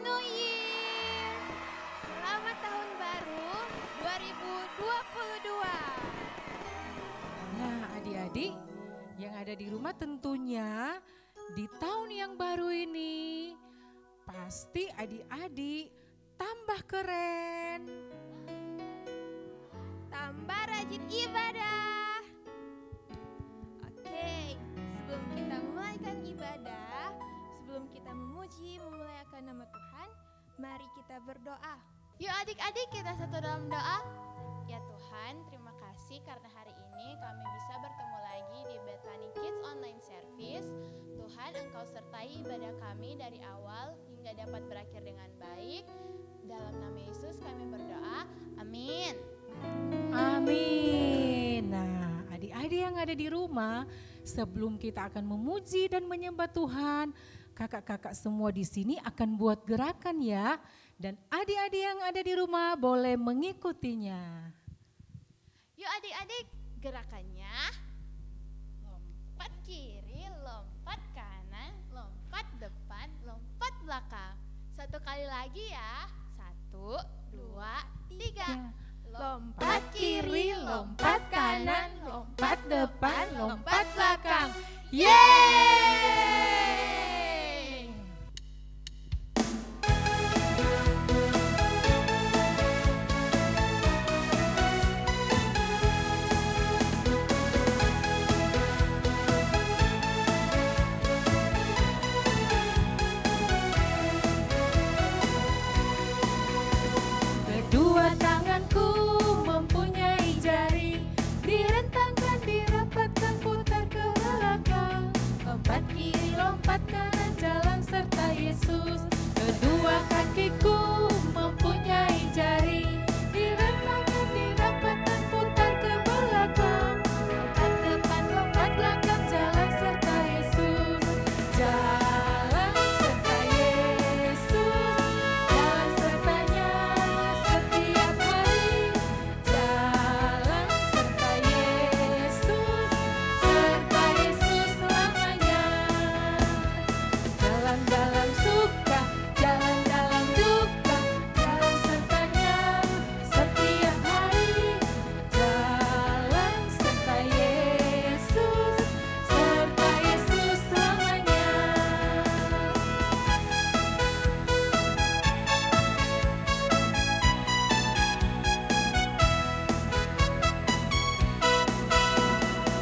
New Year! Selamat tahun baru 2022. Nah, adik-adik yang ada di rumah tentunya di tahun yang baru ini pasti adik-adik tambah keren. Tambah rajin ibadah. Oke, sebelum kita memulaikan ibadah, sebelum kita memuji, memuliakan nama Tuhan, mari kita berdoa. Yuk adik-adik kita satu dalam doa. Ya Tuhan, terima kasih karena hari ini kami bisa bertemu lagi di Bethany Kids Online Service. Tuhan, Engkau sertai ibadah kami dari awal hingga dapat berakhir dengan baik. Dalam nama Yesus kami berdoa. Amin. Amin. Nah, adik-adik yang ada di rumah, sebelum kita akan memuji dan menyembah Tuhan, kakak-kakak semua di sini akan buat gerakan ya. Dan adik-adik yang ada di rumah boleh mengikutinya. Yuk adik-adik, gerakannya lompat kiri, lompat kanan, lompat depan, lompat belakang. Satu kali lagi ya. 1, 2, 3. Lompat kiri, lompat kanan, lompat depan, lompat belakang. Yeay! Kedua tanganku mempunyai jari, direntangkan, dirapatkan, putar ke belakang. Lompat kiri, lompat kanan, jalan serta Yesus. Kedua kakiku mempunyai jari, direntangkan, dirapatkan, putar ke belakang. Lompat depan, lompat belakang, jalan serta Yesus. Jalan serta Yesus, jalan sertanya setiap hari. Jalan serta Yesus selamanya. Jalan dalam suka, jalan dalam duka, jalan sertanya setiap hari. Jalan serta Yesus selamanya.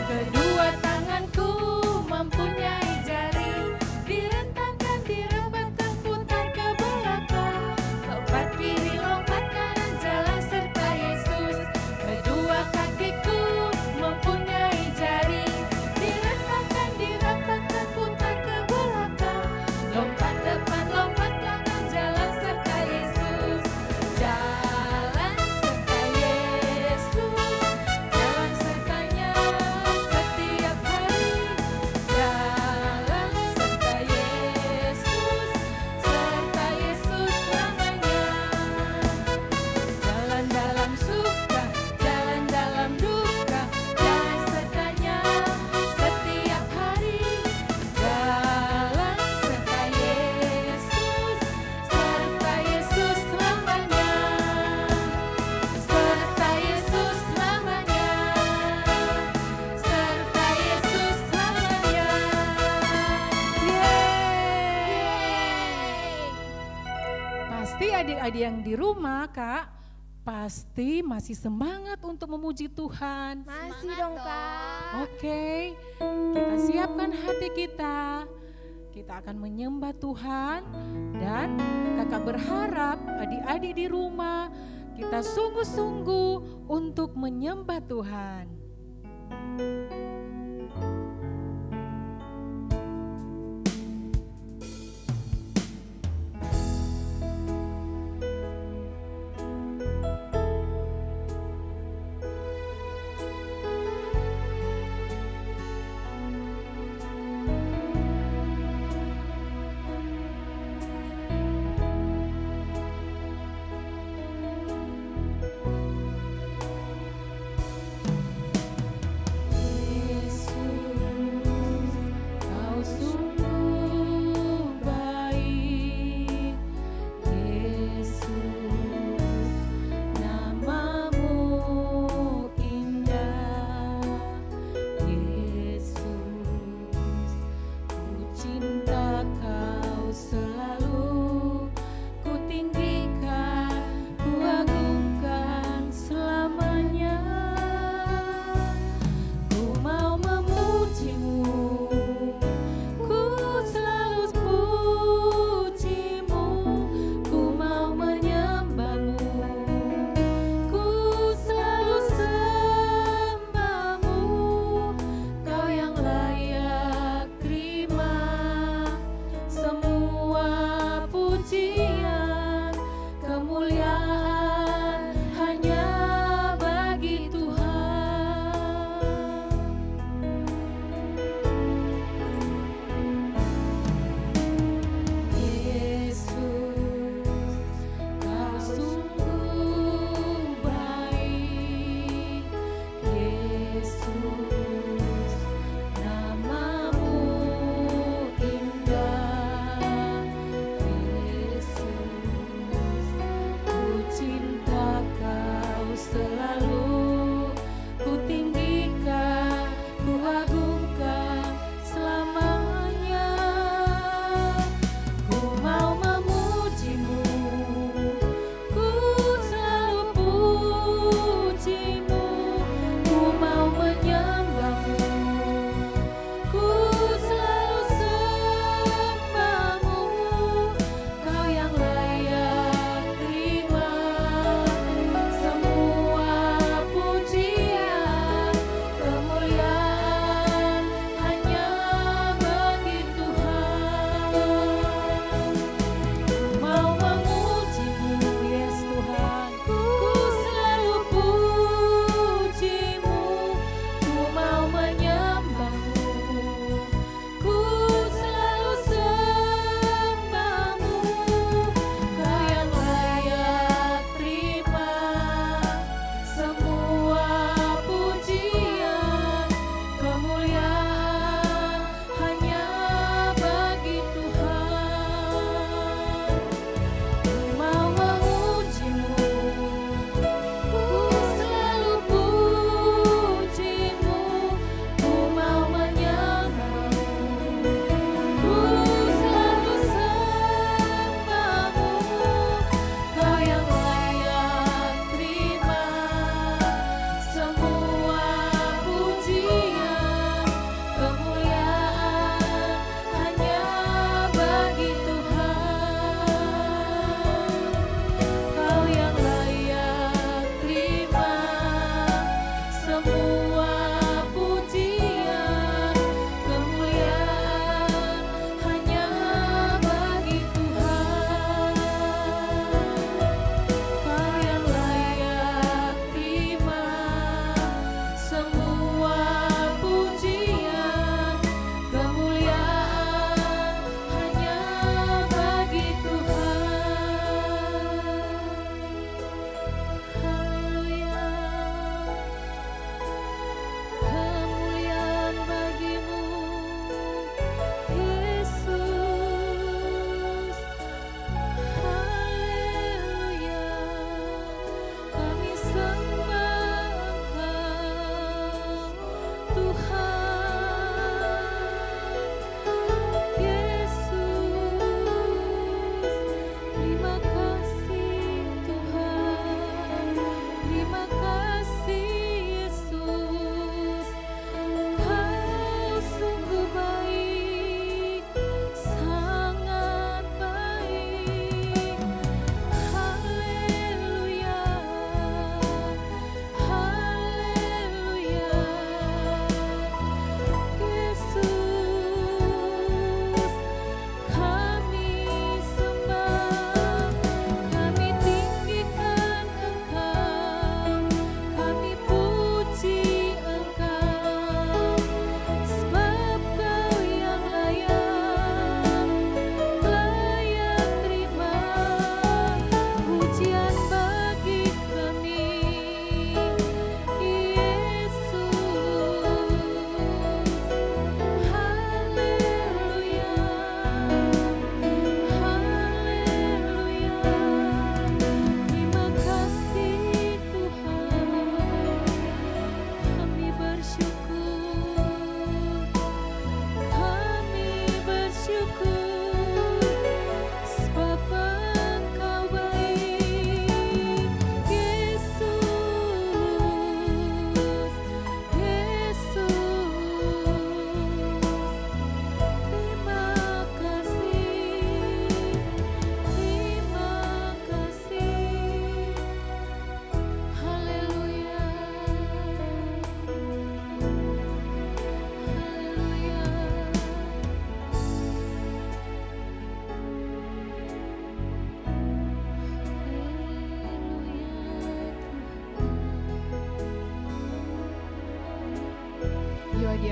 Kedua tanganku mempunyai jari, direntangkan, dirapatkan, putar ke belakang. Lompat kiri, lompat kanan, jalan serta Yesus. Kedua kakiku mempunyai jari, direntangkan, dirapatkan, putar ke belakang. Lompat depan, lompat belakang, jalan serta Yesus. Jalan serta Yesus, jalan sertanya setiap hari. Jalan serta Yesus selamanya. Jalan dalam suka, jalan dalam duka, jalan sertanya setiap hari. Jalan serta Yesus selamanya. Serta Yesus selamanya. Serta Yesus selamanya. Yeay! Pasti adik-adik yang di rumah, Kak, pasti masih semangat untuk memuji Tuhan. Masih Semangat dong, dong. Kak. Oke, kita siapkan hati kita. Kita akan menyembah Tuhan dan kakak berharap adik-adik di rumah kita sungguh-sungguh untuk menyembah Tuhan.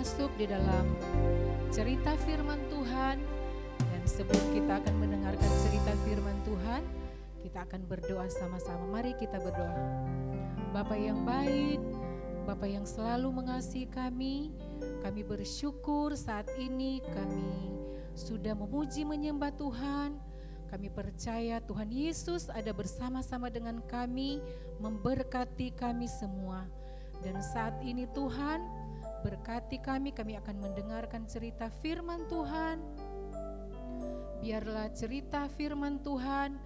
masuk di dalam cerita firman Tuhan. Dan sebelum kita akan mendengarkan cerita firman Tuhan, kita akan berdoa sama-sama. Mari kita berdoa. Bapa yang baik, Bapa yang selalu mengasihi kami bersyukur saat ini kami sudah memuji menyembah Tuhan. Kami percaya Tuhan Yesus ada bersama-sama dengan kami, memberkati kami semua. Dan saat ini Tuhan, berkati kami akan mendengarkan cerita firman Tuhan. Biarlah cerita firman Tuhan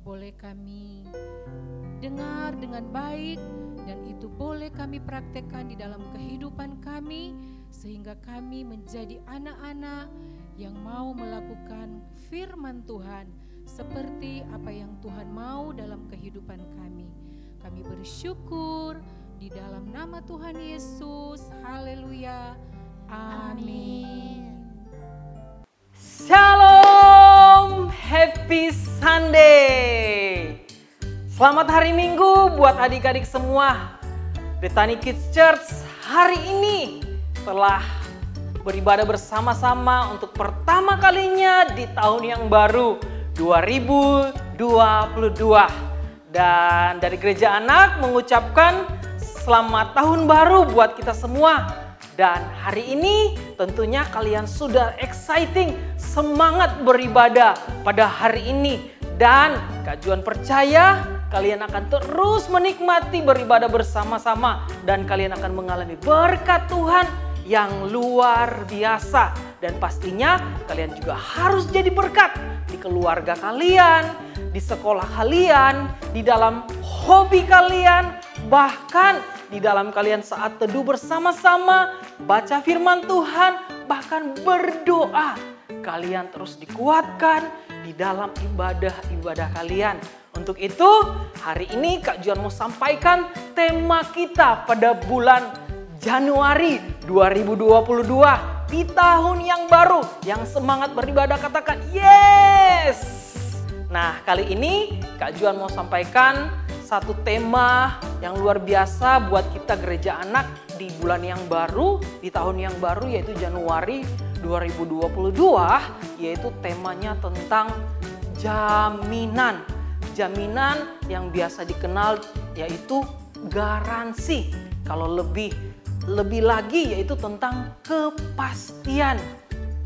boleh kami dengar dengan baik, dan itu boleh kami praktekkan di dalam kehidupan kami, sehingga kami menjadi anak-anak yang mau melakukan firman Tuhan seperti apa yang Tuhan mau dalam kehidupan kami. Kami bersyukur di dalam nama Tuhan Yesus. Haleluya. Amin. Shalom, happy Sunday. Selamat hari Minggu buat adik-adik semua. Bethany Kids Church hari ini telah beribadah bersama-sama untuk pertama kalinya di tahun yang baru 2022. Dan dari Gereja Anak mengucapkan selamat tahun baru buat kita semua. Dan hari ini tentunya kalian sudah exciting, semangat beribadah pada hari ini. Dan Kak Juan percaya kalian akan terus menikmati beribadah bersama-sama. Dan kalian akan mengalami berkat Tuhan yang luar biasa. Dan pastinya kalian juga harus jadi berkat di keluarga kalian, di sekolah kalian, di dalam hobi kalian, bahkan di dalam kalian saat teduh bersama-sama, baca firman Tuhan, bahkan berdoa. Kalian terus dikuatkan di dalam ibadah-ibadah kalian. Untuk itu, hari ini Kak Juan mau sampaikan tema kita pada bulan Januari 2022. Di tahun yang baru, yang semangat beribadah katakan yes! Nah, kali ini Kak Juan mau sampaikan satu tema yang luar biasa buat kita Gereja Anak di bulan yang baru, di tahun yang baru yaitu Januari 2022, yaitu temanya tentang jaminan. Jaminan yang biasa dikenal yaitu garansi. Kalau lebih lagi yaitu tentang kepastian.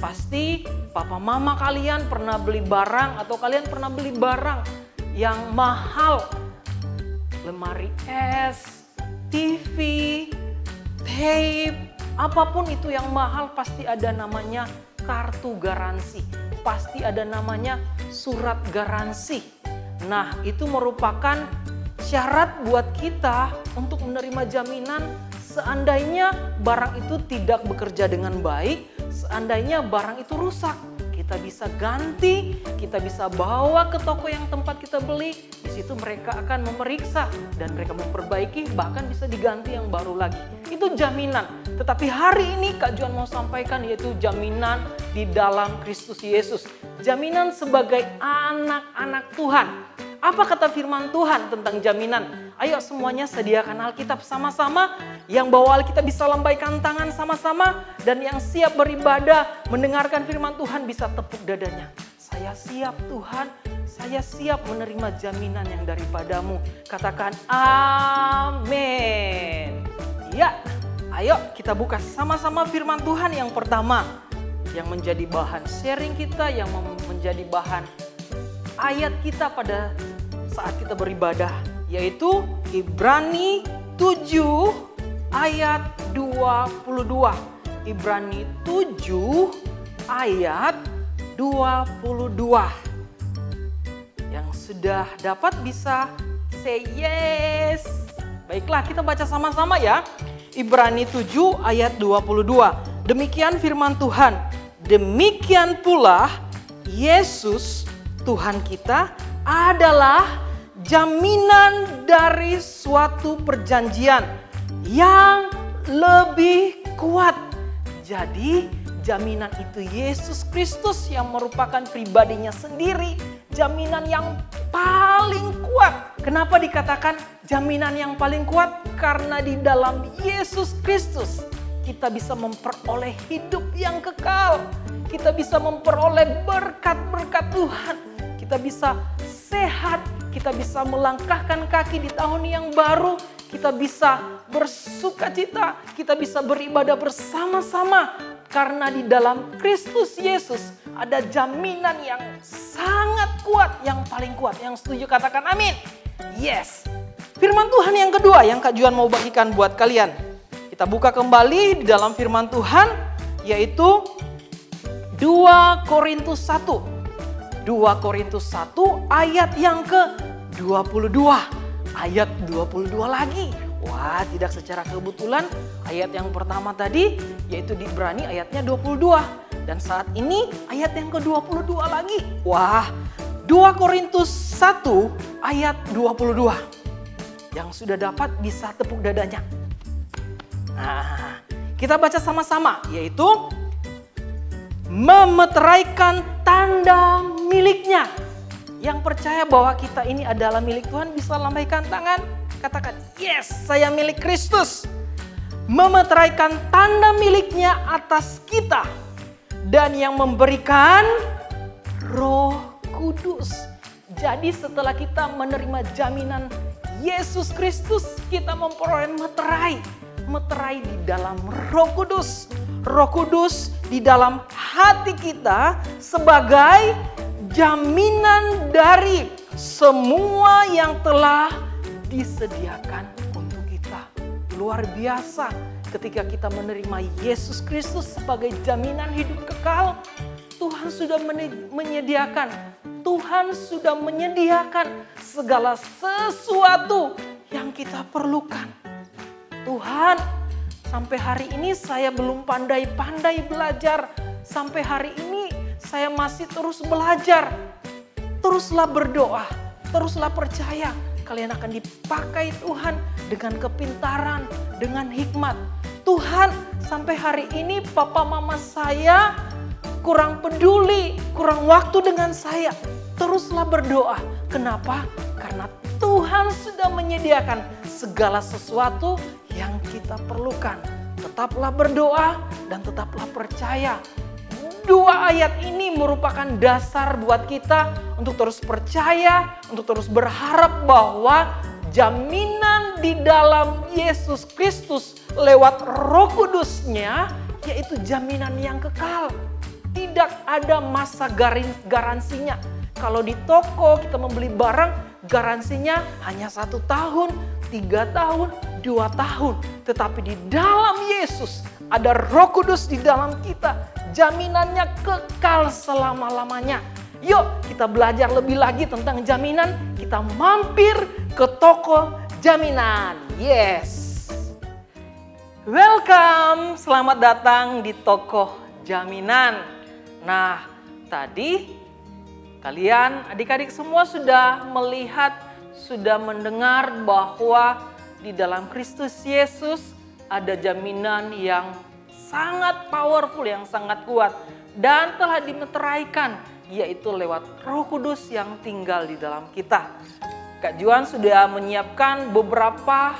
Pasti papa mama kalian pernah beli barang atau kalian pernah beli barang yang mahal. Lemari es, TV, tape, apapun itu yang mahal pasti ada namanya kartu garansi. Pasti ada namanya surat garansi. Nah, itu merupakan syarat buat kita untuk menerima jaminan seandainya barang itu tidak bekerja dengan baik, seandainya barang itu rusak. Kita bisa ganti, kita bisa bawa ke toko yang tempat kita beli. Di situ mereka akan memeriksa dan mereka memperbaiki, bahkan bisa diganti yang baru lagi. Itu jaminan. Tetapi hari ini Kak Juan mau sampaikan yaitu jaminan di dalam Kristus Yesus. Jaminan sebagai anak-anak Tuhan. Apa kata firman Tuhan tentang jaminan? Ayo semuanya sediakan Alkitab sama-sama. Yang bawa Alkitab bisa lambaikan tangan sama-sama. Dan yang siap beribadah mendengarkan firman Tuhan bisa tepuk dadanya. Saya siap Tuhan, saya siap menerima jaminan yang daripadamu. Katakan amin. Ya, ayo kita buka sama-sama firman Tuhan yang pertama. Yang menjadi bahan sharing kita, yang menjadi bahan ayat kita pada saat kita beribadah, yaitu Ibrani 7 ayat 22. Ibrani 7 ayat 22. Yang sudah dapat bisa say yes. Baiklah, kita baca sama-sama ya. Ibrani 7 ayat 22. Demikian firman Tuhan. Demikian pula Yesus Tuhan kita adalah jaminan dari suatu perjanjian yang lebih kuat. Jadi jaminan itu Yesus Kristus yang merupakan pribadinya sendiri. Jaminan yang paling kuat. Kenapa dikatakan jaminan yang paling kuat? Karena di dalam Yesus Kristus kita bisa memperoleh hidup yang kekal. Kita bisa memperoleh berkat-berkat Tuhan. Kita bisa sehat, kita bisa melangkahkan kaki di tahun yang baru. Kita bisa bersuka cita, kita bisa beribadah bersama-sama. Karena di dalam Kristus Yesus ada jaminan yang sangat kuat, yang paling kuat. Yang setuju katakan amin. Yes. Firman Tuhan yang kedua yang Kak Juan mau bagikan buat kalian. Kita buka kembali di dalam firman Tuhan, yaitu 2 Korintus 1. 2 Korintus 1 ayat yang ke-22. Ayat 22 lagi. Wah, tidak secara kebetulan ayat yang pertama tadi yaitu di Ibrani ayatnya 22. Dan saat ini ayat yang ke-22 lagi. Wah, 2 Korintus 1 ayat 22. Yang sudah dapat bisa tepuk dadanya. Nah, kita baca sama-sama, yaitu memeteraikan tanda miliknya. Yang percaya bahwa kita ini adalah milik Tuhan bisa lambaikan tangan. Katakan, yes, saya milik Kristus. Memeteraikan tanda miliknya atas kita. Dan yang memberikan Roh Kudus. Jadi setelah kita menerima jaminan Yesus Kristus, kita memperoleh meterai. Meterai di dalam Roh Kudus. Roh Kudus di dalam hati kita sebagai jaminan dari semua yang telah disediakan untuk kita. Luar biasa ketika kita menerima Yesus Kristus sebagai jaminan hidup kekal. Tuhan sudah menyediakan. Tuhan sudah menyediakan segala sesuatu yang kita perlukan. Tuhan, sampai hari ini saya belum pandai-pandai belajar. Sampai hari ini saya masih terus belajar. Teruslah berdoa, teruslah percaya. Kalian akan dipakai Tuhan dengan kepintaran, dengan hikmat. Tuhan, sampai hari ini papa mama saya kurang peduli, kurang waktu dengan saya. Teruslah berdoa. Kenapa? Karena Tuhan sudah menyediakan segala sesuatu yang kita perlukan. Tetaplah berdoa dan tetaplah percaya. 2 ayat ini merupakan dasar buat kita untuk terus percaya, untuk terus berharap bahwa jaminan di dalam Yesus Kristus lewat Roh Kudus-Nya yaitu jaminan yang kekal. Tidak ada masa garansinya. Kalau di toko kita membeli barang, garansinya hanya 1 tahun, 3 tahun, 2 tahun. Tetapi di dalam Yesus ada Roh Kudus di dalam kita. Jaminannya kekal selama-lamanya. Yuk kita belajar lebih lagi tentang jaminan. Kita mampir ke toko jaminan. Yes. Welcome, selamat datang di toko jaminan. Nah, tadi kalian adik-adik semua sudah melihat, sudah mendengar bahwa di dalam Kristus Yesus ada jaminan yang sangat powerful, yang sangat kuat. Dan telah dimeteraikan, yaitu lewat Roh Kudus yang tinggal di dalam kita. Kak Juan sudah menyiapkan beberapa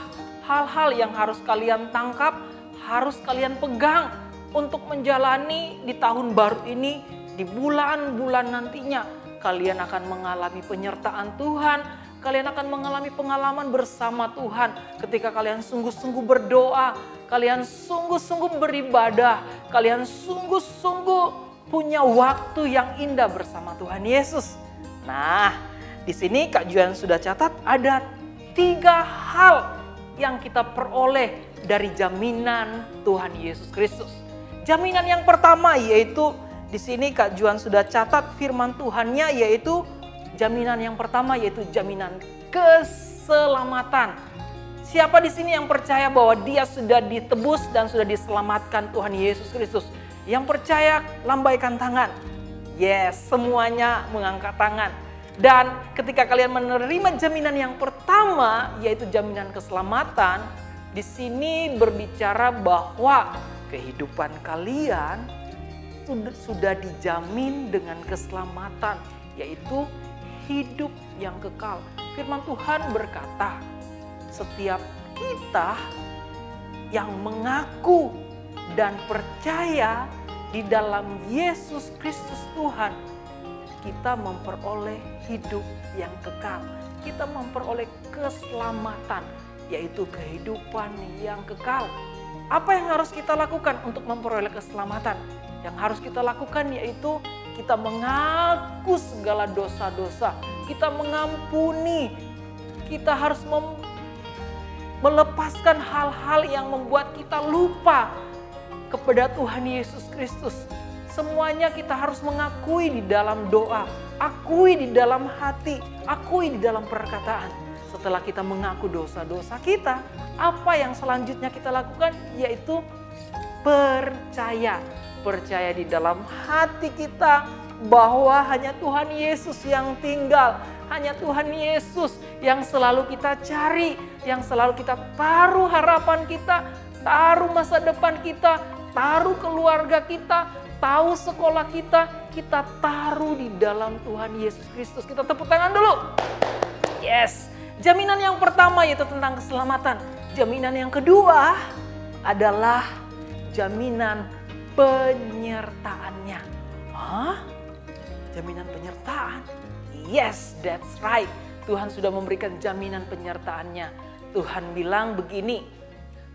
hal-hal yang harus kalian tangkap, harus kalian pegang untuk menjalani di tahun baru ini, di bulan-bulan nantinya. Kalian akan mengalami penyertaan Tuhan, kalian akan mengalami pengalaman bersama Tuhan. Ketika kalian sungguh-sungguh berdoa, kalian sungguh-sungguh beribadah, kalian sungguh-sungguh punya waktu yang indah bersama Tuhan Yesus. Nah, di sini Kak Juan sudah catat ada 3 hal yang kita peroleh dari jaminan Tuhan Yesus Kristus. Jaminan yang pertama yaitu di sini Kak Juan sudah catat firman Tuhannya, yaitu jaminan yang pertama yaitu jaminan keselamatan. Siapa di sini yang percaya bahwa dia sudah ditebus dan sudah diselamatkan Tuhan Yesus Kristus? Yang percaya lambaikan tangan. Yes, semuanya mengangkat tangan. Dan ketika kalian menerima jaminan yang pertama yaitu jaminan keselamatan, di sini berbicara bahwa kehidupan kalian sudah dijamin dengan keselamatan, yaitu hidup yang kekal. Firman Tuhan berkata, setiap kita yang mengaku dan percaya di dalam Yesus Kristus Tuhan, kita memperoleh hidup yang kekal. Kita memperoleh keselamatan, yaitu kehidupan yang kekal. Apa yang harus kita lakukan untuk memperoleh keselamatan? Yang harus kita lakukan yaitu kita mengaku segala dosa-dosa. Kita mengampuni. Kita harus melepaskan hal-hal yang membuat kita lupa kepada Tuhan Yesus Kristus. Semuanya kita harus mengakui di dalam doa, akui di dalam hati, akui di dalam perkataan. Setelah kita mengaku dosa-dosa kita, apa yang selanjutnya kita lakukan? Yaitu percaya. Percaya di dalam hati kita bahwa hanya Tuhan Yesus yang tinggal. Hanya Tuhan Yesus yang selalu kita cari, yang selalu kita taruh harapan kita, taruh masa depan kita, taruh keluarga kita, taruh sekolah kita taruh di dalam Tuhan Yesus Kristus. Kita tepuk tangan dulu. Yes. Jaminan yang pertama yaitu tentang keselamatan. Jaminan yang kedua adalah jaminan penyertaannya. Hah? Jaminan penyertaan? Yes, that's right. Tuhan sudah memberikan jaminan penyertaannya. Tuhan bilang begini,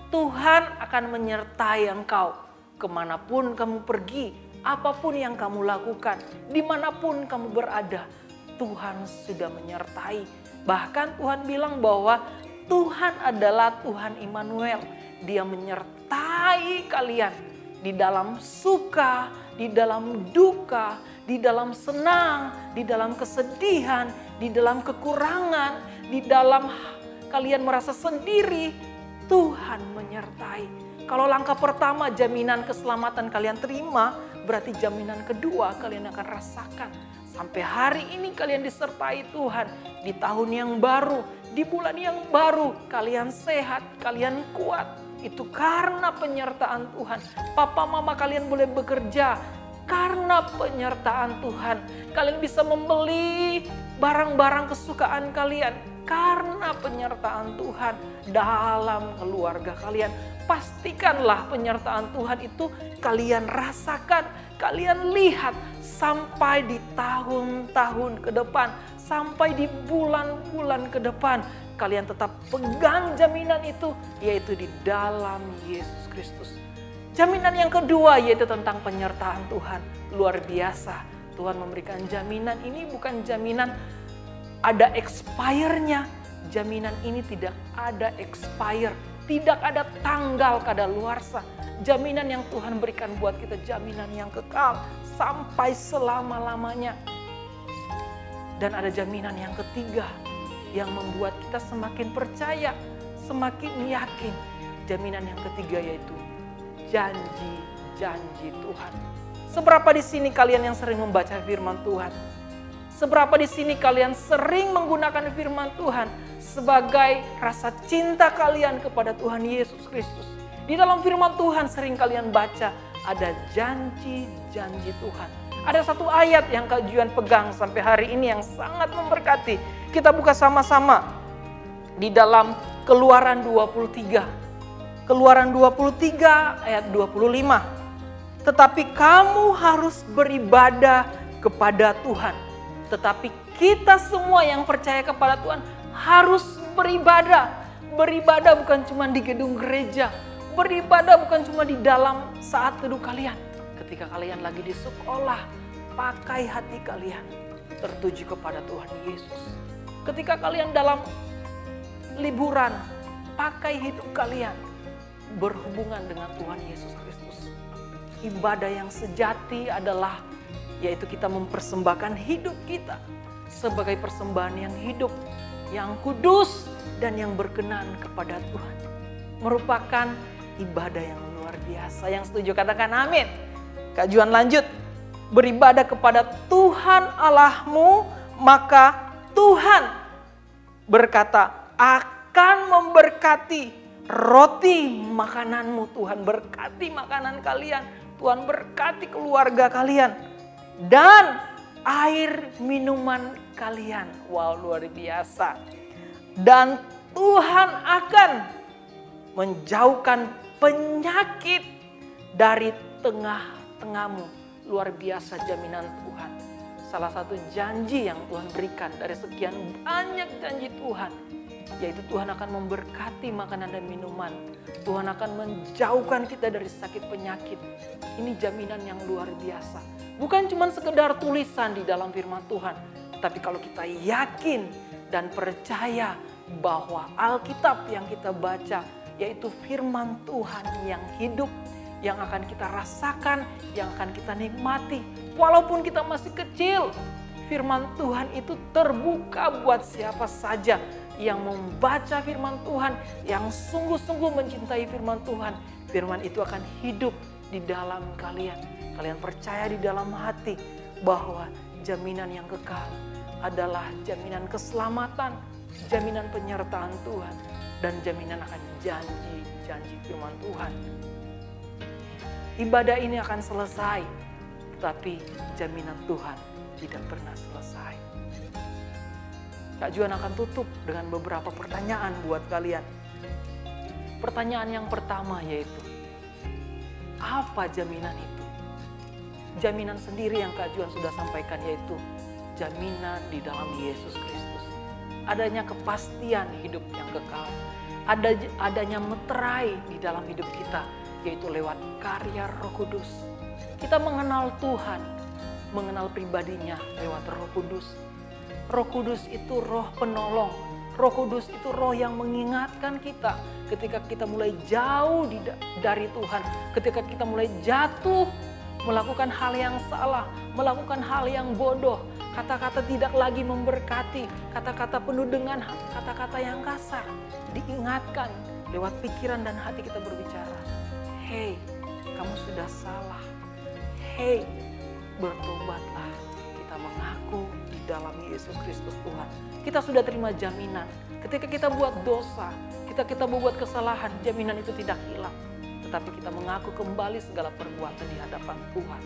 Tuhan akan menyertai engkau kemanapun kamu pergi, apapun yang kamu lakukan, dimanapun kamu berada, Tuhan sudah menyertai. Bahkan Tuhan bilang bahwa Tuhan adalah Tuhan Immanuel. Dia menyertai kalian di dalam suka, di dalam duka, di dalam senang, di dalam kesedihan, di dalam kekurangan, di dalam kalian merasa sendiri, Tuhan menyertai. Kalau langkah pertama jaminan keselamatan kalian terima, berarti jaminan kedua kalian akan rasakan. Sampai hari ini kalian disertai Tuhan. Di tahun yang baru, di bulan yang baru, kalian sehat, kalian kuat. Itu karena penyertaan Tuhan. Papa mama kalian boleh bekerja karena penyertaan Tuhan. Kalian bisa membeli barang-barang kesukaan kalian karena penyertaan Tuhan dalam keluarga kalian. Pastikanlah penyertaan Tuhan itu kalian rasakan, kalian lihat sampai di tahun-tahun ke depan, sampai di bulan-bulan ke depan. Kalian tetap pegang jaminan itu, yaitu di dalam Yesus Kristus. Jaminan yang kedua yaitu tentang penyertaan Tuhan. Luar biasa. Tuhan memberikan jaminan ini bukan jaminan ada expire-nya. Jaminan ini tidak ada expire. Tidak ada tanggal kadaluarsa. Jaminan yang Tuhan berikan buat kita jaminan yang kekal sampai selama-lamanya. Dan ada jaminan yang ketiga yang membuat kita semakin percaya, semakin yakin. Jaminan yang ketiga yaitu janji-janji Tuhan. Seberapa di sini kalian yang sering membaca firman Tuhan? Seberapa di sini kalian sering menggunakan firman Tuhan sebagai rasa cinta kalian kepada Tuhan Yesus Kristus? Di dalam firman Tuhan sering kalian baca ada janji-janji Tuhan. Ada satu ayat yang Kak Juan pegang sampai hari ini yang sangat memberkati. Kita buka sama-sama di dalam Keluaran 23. Keluaran 23 ayat 25. Tetapi kamu harus beribadah kepada Tuhan. Tetapi kita semua yang percaya kepada Tuhan harus beribadah. Beribadah bukan cuma di gedung gereja. Beribadah bukan cuma di dalam saat teduh kalian. Ketika kalian lagi di sekolah, pakai hati kalian tertuju kepada Tuhan Yesus. Ketika kalian dalam liburan, pakai hidup kalian berhubungan dengan Tuhan Yesus Kristus. Ibadah yang sejati adalah yaitu kita mempersembahkan hidup kita sebagai persembahan yang hidup, yang kudus dan yang berkenan kepada Tuhan. Merupakan ibadah yang luar biasa. Yang setuju katakan amin. Kak Juan lanjut. Beribadah kepada Tuhan Allahmu, maka Tuhan berkata akan memberkati roti makananmu. Tuhan berkati makanan kalian. Tuhan berkati keluarga kalian. Dan air minuman kalian. Wow, luar biasa. Dan Tuhan akan menjauhkan penyakit dari tengah-tengahmu. Luar biasa jaminan Tuhan. Salah satu janji yang Tuhan berikan dari sekian banyak janji Tuhan, yaitu Tuhan akan memberkati makanan dan minuman. Tuhan akan menjauhkan kita dari sakit penyakit. Ini jaminan yang luar biasa. Bukan cuma sekedar tulisan di dalam firman Tuhan, tapi kalau kita yakin dan percaya bahwa Alkitab yang kita baca, yaitu firman Tuhan yang hidup, yang akan kita rasakan, yang akan kita nikmati. Walaupun kita masih kecil, firman Tuhan itu terbuka buat siapa saja yang membaca firman Tuhan, yang sungguh-sungguh mencintai firman Tuhan. Firman itu akan hidup di dalam kalian. Kalian percaya di dalam hati bahwa jaminan yang kekal adalah jaminan keselamatan, jaminan penyertaan Tuhan, dan jaminan akan janji-janji firman Tuhan. Ibadah ini akan selesai, tapi jaminan Tuhan tidak pernah selesai. Kak Juan akan tutup dengan beberapa pertanyaan buat kalian. Pertanyaan yang pertama yaitu, apa jaminan itu? Jaminan sendiri yang Kak Juan sudah sampaikan, yaitu jaminan di dalam Yesus Kristus. Adanya kepastian hidup yang kekal. Adanya meterai di dalam hidup kita, yaitu lewat karya Roh Kudus. Kita mengenal Tuhan, mengenal pribadinya lewat Roh Kudus. Roh Kudus itu roh penolong. Roh Kudus itu roh yang mengingatkan kita ketika kita mulai jauh dari Tuhan. Ketika kita mulai jatuh, melakukan hal yang salah, melakukan hal yang bodoh. Kata-kata tidak lagi memberkati, kata-kata penuh dengan kata-kata yang kasar. Diingatkan lewat pikiran dan hati kita berbicara. Hei, kamu sudah salah. Hei, bertobatlah. Kita mengaku di dalam Yesus Kristus Tuhan. Kita sudah terima jaminan. Ketika kita buat dosa, kita membuat kesalahan, jaminan itu tidak hilang. Tetapi kita mengaku kembali segala perbuatan di hadapan Tuhan.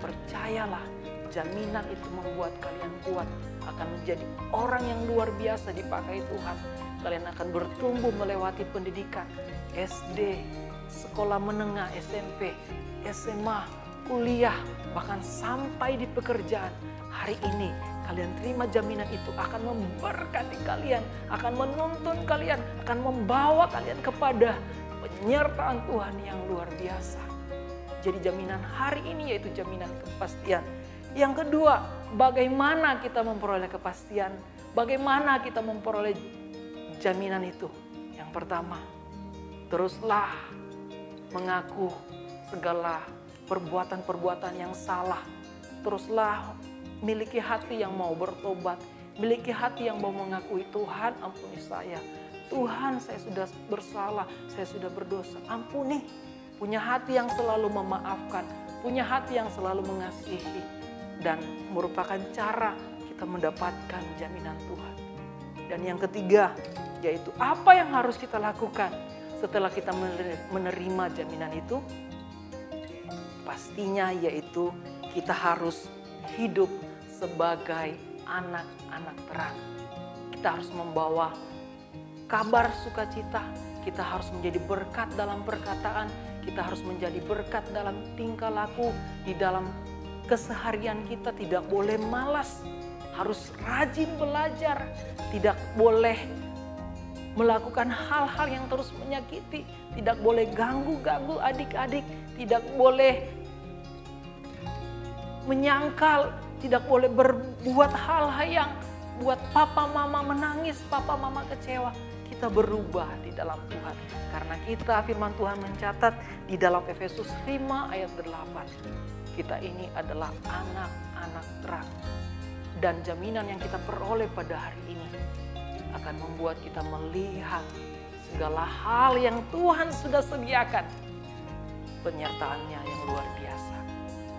Percayalah, jaminan itu membuat kalian kuat. Akan menjadi orang yang luar biasa dipakai Tuhan. Kalian akan bertumbuh melewati pendidikan SD, sekolah menengah, SMP, SMA, kuliah, bahkan sampai di pekerjaan. Hari ini kalian terima jaminan itu akan memberkati kalian, akan menuntun kalian, akan membawa kalian kepada penyertaan Tuhan yang luar biasa. Jadi jaminan hari ini yaitu jaminan kepastian. Yang kedua, bagaimana kita memperoleh kepastian? Bagaimana kita memperoleh jaminan itu? Yang pertama, teruslah mengaku segala perbuatan-perbuatan yang salah. Teruslah miliki hati yang mau bertobat. Miliki hati yang mau mengakui, Tuhan ampuni saya. Tuhan, saya sudah bersalah, saya sudah berdosa. Ampuni. Punya hati yang selalu memaafkan. Punya hati yang selalu mengasihi. Dan merupakan cara kita mendapatkan jaminan Tuhan. Dan yang ketiga, yaitu apa yang harus kita lakukan setelah kita menerima jaminan itu? Pastinya yaitu kita harus hidup sebagai anak-anak terang. Kita harus membawa kabar sukacita, kita harus menjadi berkat dalam perkataan, kita harus menjadi berkat dalam tingkah laku, di dalam keseharian kita. Tidak boleh malas, harus rajin belajar, tidak boleh melakukan hal-hal yang terus menyakiti, tidak boleh ganggu-ganggu adik-adik, tidak boleh menyangkal, tidak boleh berbuat hal-hal yang buat papa mama menangis, papa mama kecewa. Kita berubah di dalam Tuhan. Karena kita, firman Tuhan mencatat di dalam Efesus 5 ayat 8. Kita ini adalah anak-anak terang. Dan jaminan yang kita peroleh pada hari ini akan membuat kita melihat segala hal yang Tuhan sudah sediakan. Penyertaannya yang luar biasa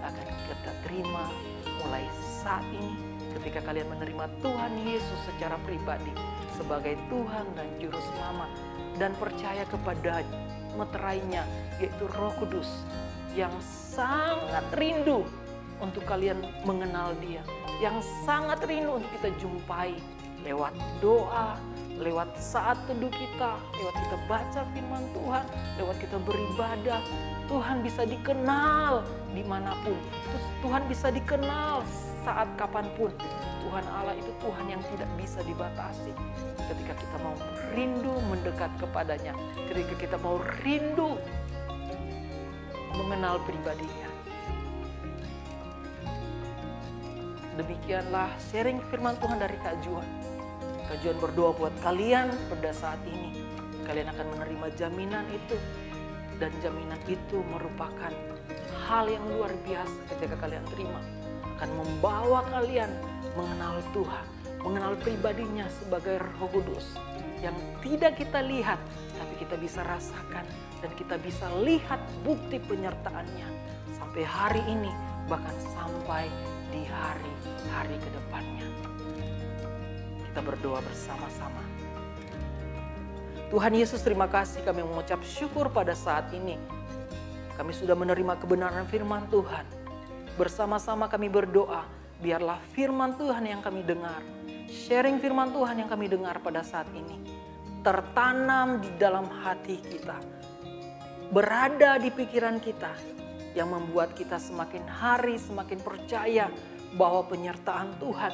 akan kita terima mulai saat ini ketika kalian menerima Tuhan Yesus secara pribadi sebagai Tuhan dan Juru Selamat dan percaya kepada meterainya, yaitu Roh Kudus yang sangat rindu untuk kalian mengenal Dia, yang sangat rindu untuk kita jumpai lewat doa, lewat saat teduh kita, lewat kita baca firman Tuhan, lewat kita beribadah, Tuhan bisa dikenal dimanapun. Tuhan bisa dikenal saat kapanpun. Tuhan Allah itu Tuhan yang tidak bisa dibatasi. Ketika kita mau rindu mendekat kepadanya, ketika kita mau rindu mengenal pribadinya. Demikianlah sharing firman Tuhan dari Kak Juan. Kak Juan berdoa buat kalian pada saat ini. Kalian akan menerima jaminan itu. Dan jaminan itu merupakan hal yang luar biasa ketika kalian terima. Akan membawa kalian mengenal Tuhan, mengenal pribadinya sebagai Roh Kudus. Yang tidak kita lihat, tapi kita bisa rasakan. Dan kita bisa lihat bukti penyertaannya. Sampai hari ini, bahkan sampai di hari-hari ke depannya. Kita berdoa bersama-sama. Tuhan Yesus, terima kasih, kami mengucap syukur pada saat ini. Kami sudah menerima kebenaran firman Tuhan. Bersama-sama kami berdoa, biarlah firman Tuhan yang kami dengar, sharing firman Tuhan yang kami dengar pada saat ini, tertanam di dalam hati kita, berada di pikiran kita, yang membuat kita semakin hari semakin percaya bahwa penyertaan Tuhan,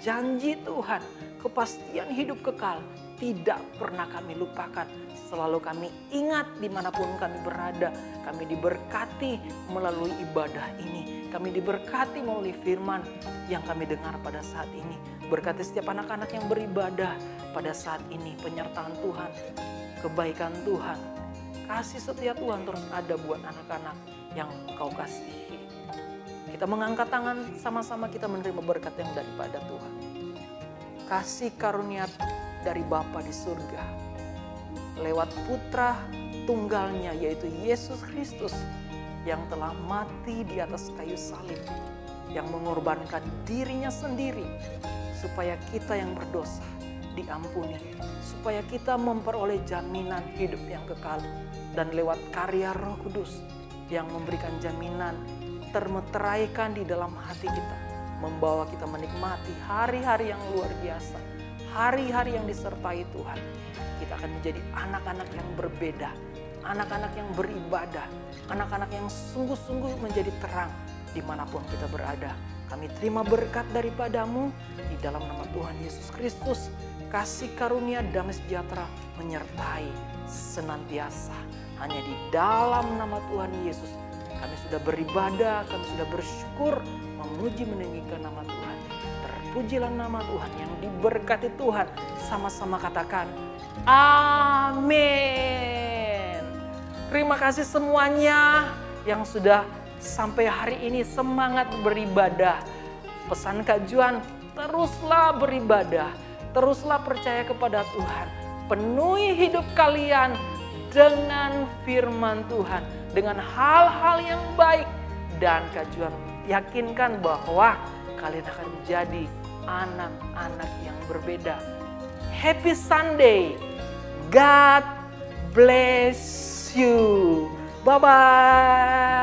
janji Tuhan, kepastian hidup kekal tidak pernah kami lupakan. Selalu kami ingat dimanapun kami berada. Kami diberkati melalui ibadah ini. Kami diberkati melalui firman yang kami dengar pada saat ini. Berkati setiap anak-anak yang beribadah pada saat ini. Penyertaan Tuhan, kebaikan Tuhan, kasih setia Tuhan terus ada buat anak-anak yang Kau kasihi. Kita mengangkat tangan, sama-sama kita menerima berkat yang daripada Tuhan. Kasih karunia dari Bapa di surga, lewat Putra tunggalnya yaitu Yesus Kristus yang telah mati di atas kayu salib, yang mengorbankan dirinya sendiri supaya kita yang berdosa diampuni, supaya kita memperoleh jaminan hidup yang kekal, dan lewat karya Roh Kudus yang memberikan jaminan termeteraikan di dalam hati kita, membawa kita menikmati hari-hari yang luar biasa, hari-hari yang disertai Tuhan. Kita akan menjadi anak-anak yang berbeda, anak-anak yang beribadah, anak-anak yang sungguh-sungguh menjadi terang dimanapun kita berada. Kami terima berkat daripadamu di dalam nama Tuhan Yesus Kristus. Kasih karunia damai sejahtera menyertai senantiasa. Hanya di dalam nama Tuhan Yesus kami sudah beribadah, kami sudah bersyukur, memuji meninggikan nama Tuhan. Terpujilah nama Tuhan yang diberkati Tuhan. Sama-sama katakan amin. Terima kasih semuanya yang sudah sampai hari ini semangat beribadah. Pesan Kak Juan, teruslah beribadah, teruslah percaya kepada Tuhan. Penuhi hidup kalian dengan firman Tuhan, dengan hal-hal yang baik. Dan Kak Juan yakinkan bahwa kalian akan menjadi anak-anak yang berbeda. Happy Sunday. God bless you. Bye-bye.